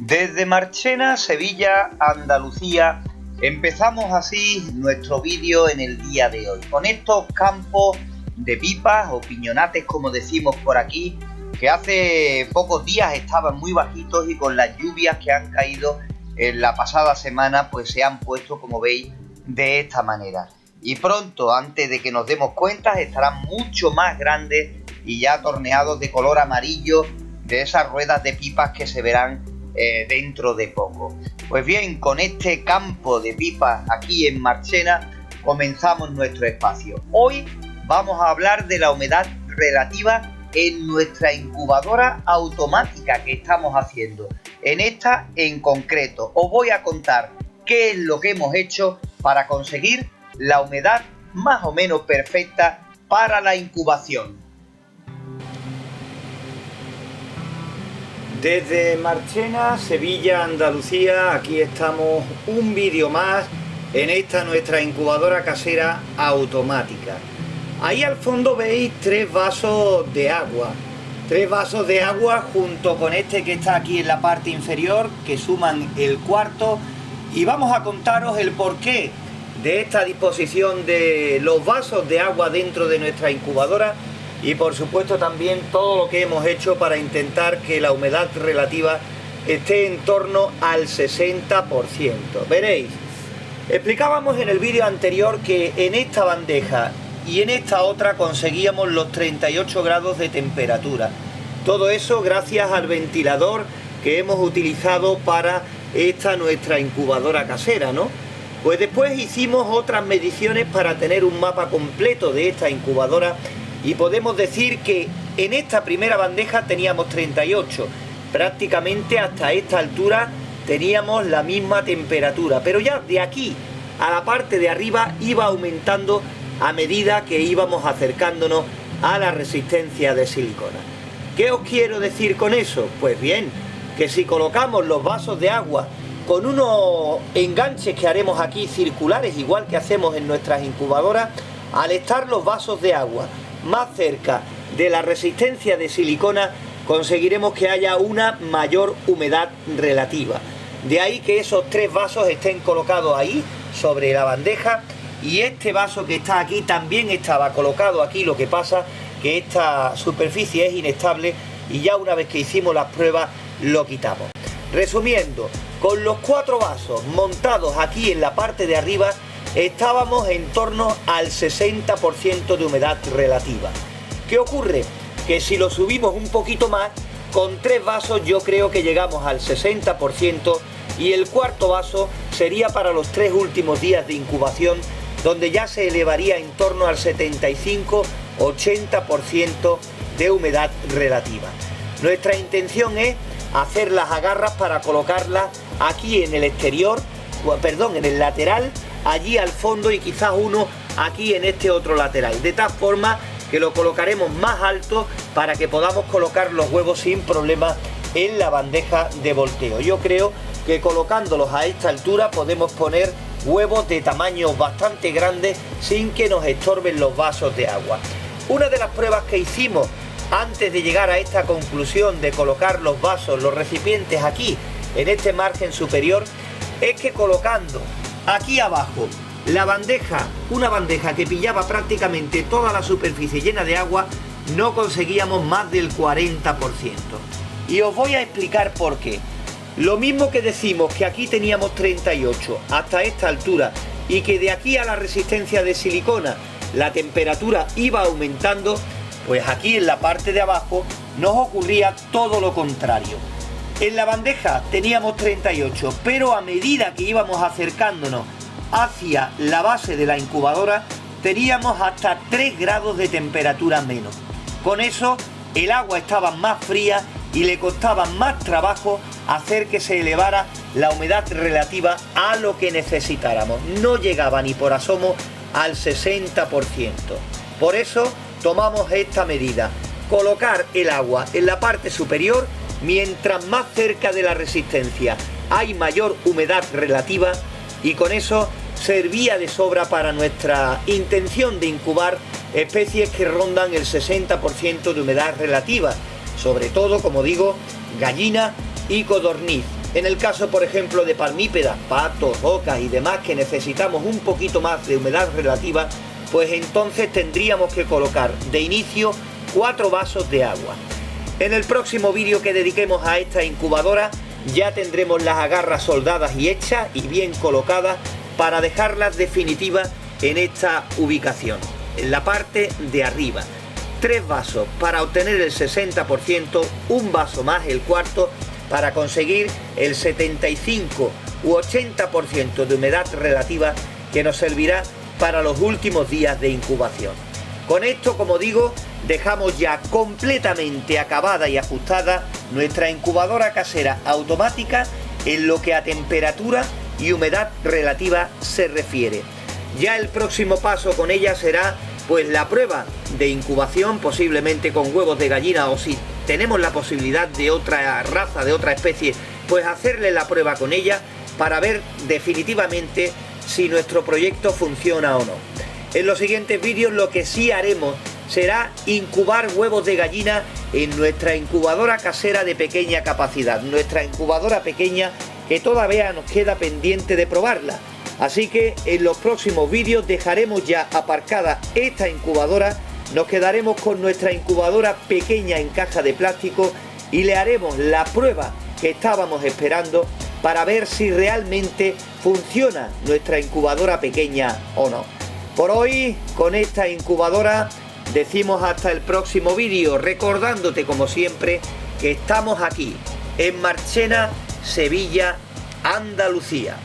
Desde Marchena, Sevilla, Andalucía, empezamos así nuestro vídeo en el día de hoy, con estos campos de pipas o piñonates, como decimos por aquí, que hace pocos días estaban muy bajitos y con las lluvias que han caído en la pasada semana, pues se han puesto, como veis, de esta manera. Y pronto, antes de que nos demos cuenta, estarán mucho más grandes y ya torneados de color amarillo, de esas ruedas de pipas que se verán dentro de poco. Pues bien, con este campo de pipas aquí en Marchena comenzamos nuestro espacio. Hoy vamos a hablar de la humedad relativa en nuestra incubadora automática que estamos haciendo. En esta en concreto os voy a contar qué es lo que hemos hecho para conseguir la humedad más o menos perfecta para la incubación. Desde Marchena, Sevilla, Andalucía, aquí estamos un vídeo más en esta nuestra incubadora casera automática. Ahí al fondo veis tres vasos de agua junto con este que está aquí en la parte inferior, que suman el cuarto, y vamos a contaros el porqué de esta disposición de los vasos de agua dentro de nuestra incubadora y por supuesto también todo lo que hemos hecho para intentar que la humedad relativa esté en torno al 60%. Veréis, explicábamos en el vídeo anterior que en esta bandeja y en esta otra conseguíamos los 38 grados de temperatura. Todo eso gracias al ventilador que hemos utilizado para esta nuestra incubadora casera, ¿no? Pues después hicimos otras mediciones para tener un mapa completo de esta incubadora y podemos decir que en esta primera bandeja teníamos 38, prácticamente hasta esta altura teníamos la misma temperatura, pero ya de aquí a la parte de arriba iba aumentando a medida que íbamos acercándonos a la resistencia de silicona. ¿Qué os quiero decir con eso? Pues bien, que si colocamos los vasos de agua con unos enganches que haremos aquí circulares, igual que hacemos en nuestras incubadoras, al estar los vasos de agua más cerca de la resistencia de silicona, conseguiremos que haya una mayor humedad relativa. De ahí que esos tres vasos estén colocados ahí sobre la bandeja, y este vaso que está aquí también estaba colocado aquí. Lo que pasa que esta superficie es inestable y ya una vez que hicimos las pruebas lo quitamos. Resumiendo, con los cuatro vasos montados aquí en la parte de arriba estábamos en torno al 60% de humedad relativa. ¿Qué ocurre? Que si lo subimos un poquito más, con tres vasos yo creo que llegamos al 60%, y el cuarto vaso sería para los tres últimos días de incubación, donde ya se elevaría en torno al 75-80% de humedad relativa. Nuestra intención es hacer las agarras para colocarlas aquí en el exterior, en el lateral, allí al fondo, y quizás uno aquí en este otro lateral, de tal forma que lo colocaremos más alto para que podamos colocar los huevos sin problema en la bandeja de volteo. Yo creo que colocándolos a esta altura podemos poner huevos de tamaños bastante grandes sin que nos estorben los vasos de agua. Una de las pruebas que hicimos antes de llegar a esta conclusión de colocar los vasos, los recipientes aquí en este margen superior, es que colocando aquí abajo la bandeja, una bandeja que pillaba prácticamente toda la superficie llena de agua, no conseguíamos más del 40%. Y os voy a explicar por qué. Lo mismo que decimos que aquí teníamos 38 hasta esta altura y que de aquí a la resistencia de silicona la temperatura iba aumentando, pues aquí en la parte de abajo nos ocurría todo lo contrario. En la bandeja teníamos 38, pero a medida que íbamos acercándonos hacia la base de la incubadora teníamos hasta 3 grados de temperatura menos. Con eso el agua estaba más fría y le costaba más trabajo hacer que se elevara la humedad relativa a lo que necesitáramos. No llegaba ni por asomo al 60%. Por eso tomamos esta medida: colocar el agua en la parte superior. Mientras más cerca de la resistencia hay mayor humedad relativa, y con eso servía de sobra para nuestra intención de incubar especies que rondan el 60% de humedad relativa, sobre todo, como digo, gallina y codorniz. En el caso, por ejemplo, de palmípedas, patos, ocas y demás, que necesitamos un poquito más de humedad relativa, pues entonces tendríamos que colocar de inicio 4 vasos de agua. En el próximo vídeo que dediquemos a esta incubadora ya tendremos las agarras soldadas y hechas y bien colocadas para dejarlas definitivas en esta ubicación, en la parte de arriba. 3 vasos para obtener el 60%, un vaso más el cuarto para conseguir el 75 u 80% de humedad relativa que nos servirá para los últimos días de incubación. Con esto, como digo, dejamos ya completamente acabada y ajustada nuestra incubadora casera automática en lo que a temperatura y humedad relativa se refiere. Ya el próximo paso con ella será pues la prueba de incubación, posiblemente con huevos de gallina, o si tenemos la posibilidad de otra raza, de otra especie, pues hacerle la prueba con ella para ver definitivamente si nuestro proyecto funciona o no. En los siguientes vídeos lo que sí haremos será incubar huevos de gallina en nuestra incubadora casera de pequeña capacidad, nuestra incubadora pequeña que todavía nos queda pendiente de probarla. Así que en los próximos vídeos dejaremos ya aparcada esta incubadora, nos quedaremos con nuestra incubadora pequeña en caja de plástico y le haremos la prueba que estábamos esperando para ver si realmente funciona nuestra incubadora pequeña o no. Por hoy, con esta incubadora, decimos hasta el próximo vídeo, recordándote como siempre que estamos aquí, en Marchena, Sevilla, Andalucía.